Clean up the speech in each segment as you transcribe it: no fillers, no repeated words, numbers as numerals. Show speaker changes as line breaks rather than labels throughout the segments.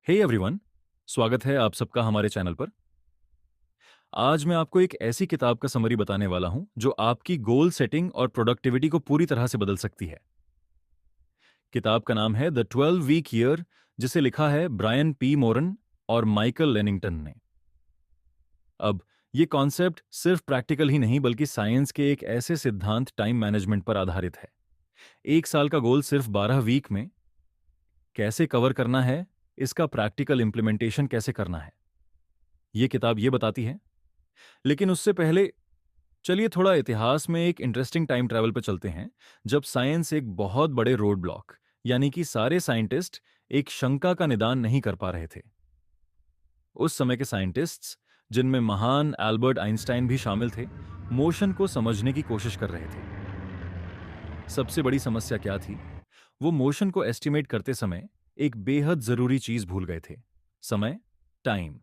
Hey everyone, स्वागत है आप सबका हमारे चैनल पर। आज मैं आपको एक ऐसी किताब का समरी बताने वाला हूं जो आपकी गोल सेटिंग और प्रोडक्टिविटी को पूरी तरह से बदल सकती है। किताब का नाम है द 12 वीक ईयर, जिसे लिखा है ब्रायन पी मोरन और माइकल लेनिंगटन ने। अब ये कॉन्सेप्ट सिर्फ प्रैक्टिकल ही नहीं बल्कि साइंस के एक ऐसे सिद्धांत टाइम मैनेजमेंट पर आधारित है। एक साल का गोल सिर्फ 12 वीक में कैसे कवर करना है, इसका प्रैक्टिकल इंप्लीमेंटेशन कैसे करना है, ये किताब ये बताती है। लेकिन उससे पहले चलिए थोड़ा इतिहास में एक इंटरेस्टिंग टाइम ट्रैवल पे चलते हैं, जब साइंस एक बहुत बड़े रोड ब्लॉक यानी कि सारे साइंटिस्ट एक शंका का निदान नहीं कर पा रहे थे। उस समय के साइंटिस्ट्स, जिनमें महान एल्बर्ट आइंस्टाइन भी शामिल थे, मोशन को समझने की कोशिश कर रहे थे। सबसे बड़ी समस्या क्या थी? वो मोशन को एस्टिमेट करते समय एक बेहद जरूरी चीज भूल गए थे। समय, टाइम।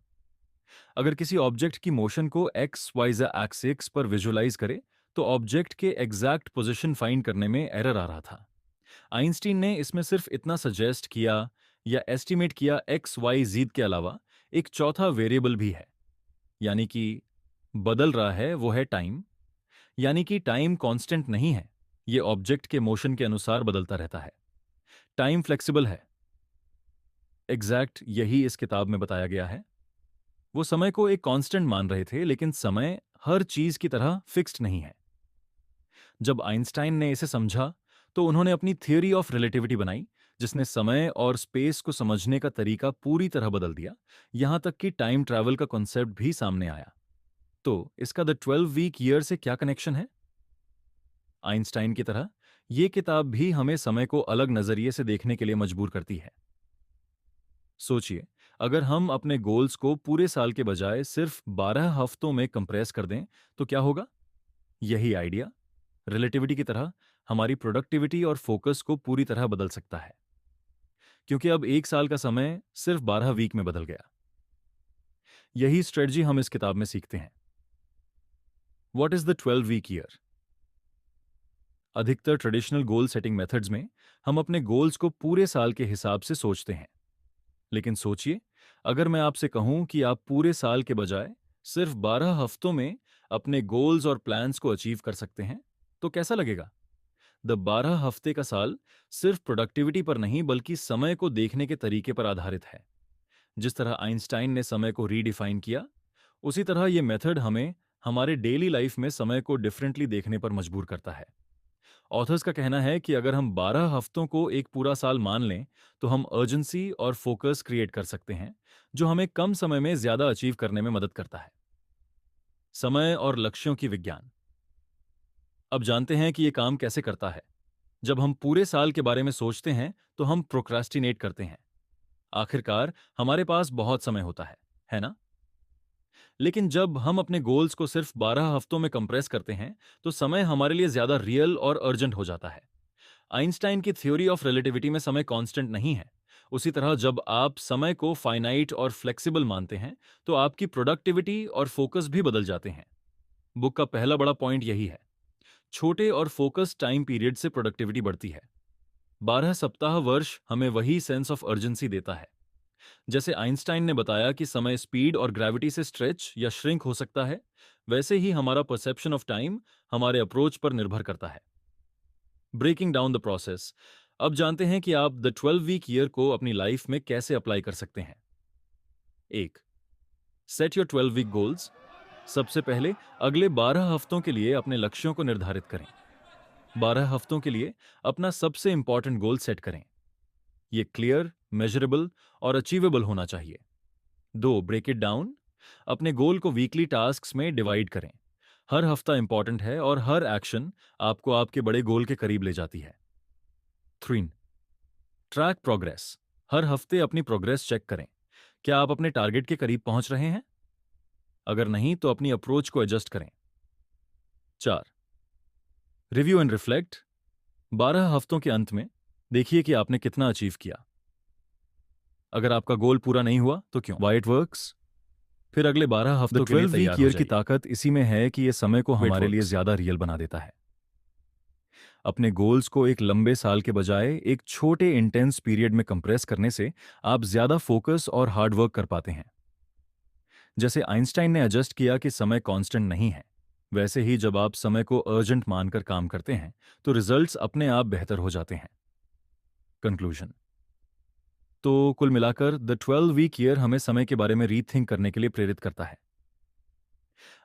अगर किसी ऑब्जेक्ट की मोशन को एक्स वाई ज़ एक्सिस पर विजुलाइज करे तो ऑब्जेक्ट के एग्जैक्ट पोजीशन फाइंड करने में एरर आ रहा था। आइंस्टीन ने इसमें सिर्फ इतना सजेस्ट किया या एस्टिमेट किया एक्स वाई जीद के अलावा एक चौथा वेरिएबल भी है, यानी कि बदल रहा है, वो है टाइम। यानी कि टाइम कांस्टेंट नहीं है, ये ऑब्जेक्ट के मोशन के अनुसार बदलता रहता है। टाइम फ्लेक्सिबल है, एग्जैक्ट यही इस किताब में बताया गया है। वो समय को एक कांस्टेंट मान रहे थे, लेकिन समय हर चीज की तरह फिक्स्ड नहीं है। जब आइंस्टाइन ने इसे समझा तो उन्होंने अपनी थियरी ऑफ रिलेटिविटी बनाई, जिसने समय और स्पेस को समझने का तरीका पूरी तरह बदल दिया। यहां तक कि टाइम ट्रैवल का कॉन्सेप्ट भी सामने आया। तो इसका द 12 वीक ईयर से क्या कनेक्शन है? आइंस्टाइन की तरह यह किताब भी हमें समय को अलग नजरिए से देखने के लिए मजबूर करती है। सोचिए, अगर हम अपने गोल्स को पूरे साल के बजाय सिर्फ 12 हफ्तों में कंप्रेस कर दें तो क्या होगा? यही आइडिया रिलेटिविटी की तरह हमारी प्रोडक्टिविटी और फोकस को पूरी तरह बदल सकता है, क्योंकि अब एक साल का समय सिर्फ 12 वीक में बदल गया। यही स्ट्रेटजी हम इस किताब में सीखते हैं। What is the 12 week year? अधिकतर ट्रेडिशनल गोल सेटिंग मेथड्स में हम अपने गोल्स को पूरे साल के हिसाब से सोचते हैं। लेकिन सोचिए, अगर मैं आपसे कहूं कि आप पूरे साल के बजाय सिर्फ 12 हफ्तों में अपने गोल्स और प्लान्स को अचीव कर सकते हैं, तो कैसा लगेगा? द 12 हफ्ते का साल सिर्फ प्रोडक्टिविटी पर नहीं बल्कि समय को देखने के तरीके पर आधारित है। जिस तरह आइंस्टाइन ने समय को रीडिफाइन किया, उसी तरह यह मेथड हमें हमारे डेली लाइफ में समय को डिफरेंटली देखने पर मजबूर करता है। ऑथर्स का कहना है कि अगर हम 12 हफ्तों को एक पूरा साल मान लें तो हम अर्जेंसी और फोकस क्रिएट कर सकते हैं, जो हमें कम समय में ज्यादा अचीव करने में मदद करता है। समय और लक्ष्यों की विज्ञान। अब जानते हैं कि यह काम कैसे करता है। जब हम पूरे साल के बारे में सोचते हैं तो हम प्रोक्रास्टिनेट करते हैं। आखिरकार हमारे पास बहुत समय होता है ना? लेकिन जब हम अपने गोल्स को सिर्फ 12 हफ्तों में कंप्रेस करते हैं तो समय हमारे लिए ज्यादा रियल और अर्जेंट हो जाता है। आइंस्टाइन की थ्योरी ऑफ रिलेटिविटी में समय कांस्टेंट नहीं है। उसी तरह जब आप समय को फाइनाइट और फ्लेक्सिबल मानते हैं तो आपकी प्रोडक्टिविटी और फोकस भी बदल जाते हैं। बुक का पहला बड़ा पॉइंट यही है। छोटे और फोकस टाइम पीरियड से प्रोडक्टिविटी बढ़ती है। 12 सप्ताह वर्ष हमें वही सेंस ऑफ अर्जेंसी देता है। जैसे आइंस्टाइन ने बताया कि समय स्पीड और ग्रेविटी से स्ट्रेच या श्रिंक हो सकता है, वैसे ही हमारा परसेप्शन ऑफ टाइम हमारे अप्रोच पर निर्भर करता है। Breaking down the process. अब जानते हैं कि आप द 12 वीक ईयर को अपनी लाइफ में कैसे अप्लाई कर सकते हैं। एक, सेट योर 12 वीक गोल्स। सबसे पहले अगले 12 हफ्तों के लिए अपने लक्ष्यों को निर्धारित करें। 12 हफ्तों के लिए अपना सबसे इंपॉर्टेंट गोल सेट करें। ये क्लियर, मेजरेबल और अचीवेबल होना चाहिए। दो, ब्रेक इट डाउन। अपने गोल को वीकली टास्क्स में डिवाइड करें। हर हफ्ता इंपॉर्टेंट है और हर एक्शन आपको आपके बड़े गोल के करीब ले जाती है। 3, ट्रैक प्रोग्रेस। हर हफ्ते अपनी प्रोग्रेस चेक करें। क्या आप अपने टारगेट के करीब पहुंच रहे हैं? अगर नहीं तो अपनी अप्रोच को एडजस्ट करें। 4, रिव्यू एंड रिफ्लेक्ट। 12 हफ्तों के अंत में देखिए कि आपने कितना अचीव किया। अगर आपका गोल पूरा नहीं हुआ तो क्यों? Why it works. फिर अगले 12 हफ्तों के लिए 12 वीक ईयर की ताकत इसी में है कि यह समय को हमारे लिए ज्यादा रियल बना देता है। अपने गोल्स को एक लंबे साल के बजाय एक छोटे इंटेंस पीरियड में कंप्रेस करने से आप ज्यादा फोकस और हार्ड वर्क कर पाते हैं। जैसे आइंस्टाइन ने एडजस्ट किया कि समय कांस्टेंट नहीं है, वैसे ही जब आप समय को अर्जेंट मानकर काम करते हैं तो रिजल्ट्स अपने आप बेहतर हो जाते हैं। कंक्लूजन। तो कुल मिलाकर द 12 वीक ईयर हमें समय के बारे में रीथिंक करने के लिए प्रेरित करता है।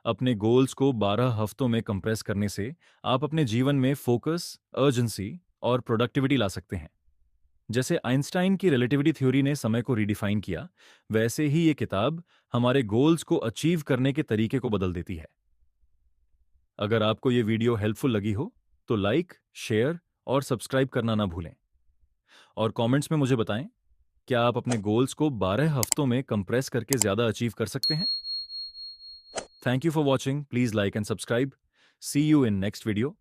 अपने गोल्स को 12 हफ्तों में कंप्रेस करने से आप अपने जीवन में फोकस, अर्जेंसी और प्रोडक्टिविटी ला सकते हैं। जैसे आइंस्टाइन की रिलेटिविटी थ्योरी ने समय को रिडिफाइन किया, वैसे ही ये किताब हमारे गोल्स को अचीव करने के तरीके को बदल देती है। अगर आपको ये वीडियो हेल्पफुल लगी हो तो लाइक, शेयर और सब्सक्राइब करना ना भूलें। और कमेंट्स में मुझे बताएं, क्या आप अपने गोल्स को 12 हफ्तों में कंप्रेस करके ज्यादा अचीव कर सकते हैं? Thank you for watching. Please like and subscribe. See you in next video.